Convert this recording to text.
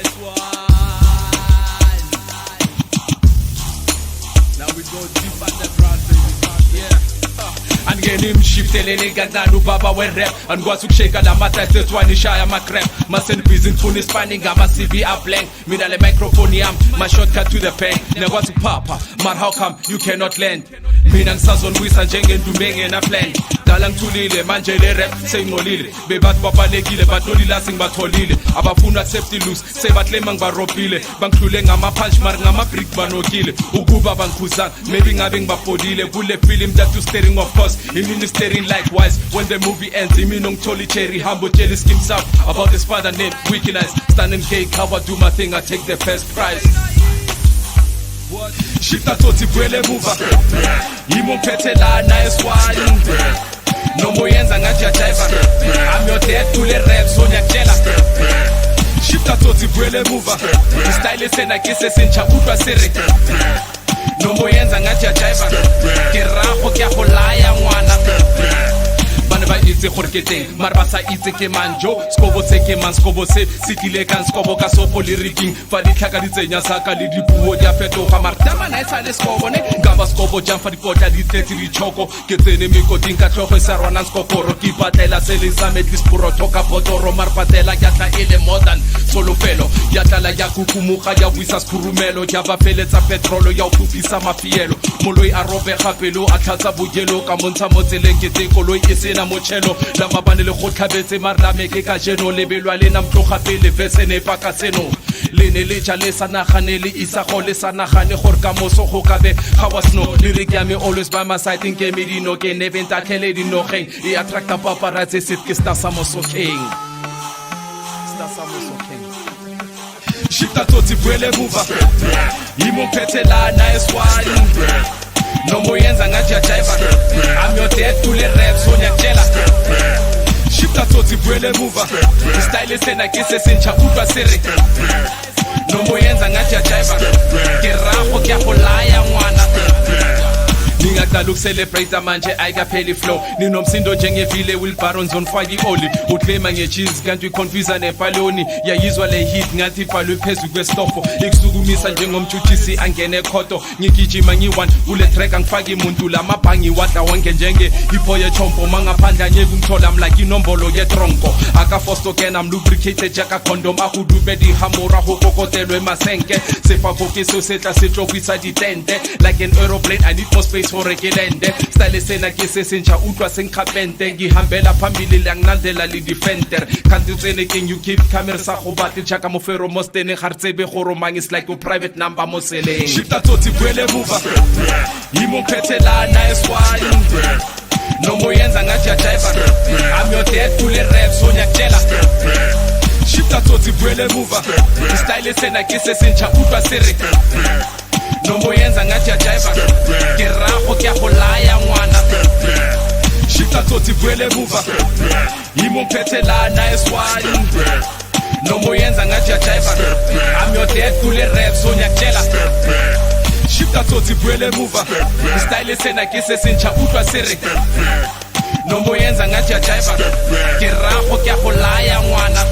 Nice one. Now we go deep underground, baby. Yeah. Angeni imshiftelele kanjani ubaba we-rap angikwazi ukusheka la mathathi ethwanishaya ama-crap masenibhizi ngifuna isipani ngama-CV ablank mina le microphone yami ma-shortcut to the bank ngiyakwazi ukuphapha but how come you cannot land mina ngisazonibuyisa njengendume engena-plan dala ngithulile manje le rap seyingcolile bebathi babalekile batolile asingibatholile abafuna accept loose sebaklema ngibarobhile bangihlule ngama-punch mari ngama-brick banokile ukuba bangikhuzanga maybe ngabe ngibabholile kule film that you staring of course imini staring likewise when the movie ends imini ongitholi cherry hambo tshela skim south about his father named Wickey standing gay cover do my thing I take the first prize shifta toti bwele muva yimo mphethe lana eswani nomo yenza ngathi yajiva I'm your dad to le rap so ngiyakutshela shifta toti bwele muva style sena kise sentsha utwa sere nomo yenza ngathi yajiva ke rago ke go laya ngwana bana ba itse gore ke teng mara ba sa itse ke manjo skobo se ke man skobo se sitile kan skobo ka sopo le riking fa di tlhaka di tsenya saka le dipuo di a fetoga mara tama na isa le skobo ne ngaba skobo jam fa di potla di tletse di choko ke tsene mekoting ka tlhogo sa rona skoporo ke patela se le sa metli sporo toka potoro mara patela ya tla ele modern solo felo ya tla ya kukumuga ya buisa skhurumelo ya ba feletsa petrolo ya ukufisa mafielo moloi a robe gapelo a tlhatsa bogelo ka montsha motseleng ke tse koloi e sena mochelo la mabane le go tlhabetse marame ke ka jeno lebelwa le namtloga pele vesene pa ka seno le ne le ja le sa nagane le isa go le sa nagane gore ka moso go ka be ga was no lyric ya me always by my side in ke medino ke never ntatlhele dinogeng e attracta paparazzi sit ke sta sa moso king shifta toti bwele muva yimo mphethe lana eswani nomo yenza ngathi yajiva I'm your dad to le rap so ngiyakutshela shifta toti bwele muva style sena kise sentsha utwa sere nomo yenza ngathi yajiva ke rago ke go laya ngwana ngingaqala ukucelebrate manje ayikapheli flow ninomsindo njengevile wheelbarrows on fire oli uclaima ngecheese kanti uconfuse nebhaloni yayizwa le hit ngathi ibhalwe phezulu kwestofo ikusukumisa njengomthuthisi angene ekhoto ngigijima ngi1 ule track angifaki umuntu lamabhangi wadla wonke njenge ipoye chompo mangaphandla nyeke ngithola like inombolo yetronko aka fosto ken am lubricated jaka condom akudube di hamora ho kokotelwe masenke sefa fokiso setla setlokisa ditente like an aeroplane I need more space hore ke lende style sena ke se sentsha utwa sengkhapente ngihambela phambili la nginandela le defender kanti tsene ke you keep camera sa go batle chaka mofero mostene ga tsebe gore mang is like a private number mo seleng shifta toti bwele muva yimo mphethe lana eswani nomo yenza ngathi yajiva I'm your dad to le rap so ngiyakutshela shifta toti bwele muva style sena ke se sentsha utwa sere nomo yenza ngathi yajiva ke rago ke go laya ngwana shifta toti bwele muva yimo mphethe lana eswani nomo yenza ngathi yajiva I'm your dad to le rap so ngiyakutshela shifta toti bwele muva style sena ke se sentsha utwa sere nomo yenza ngathi yajiva ke rago ke go laya ngwana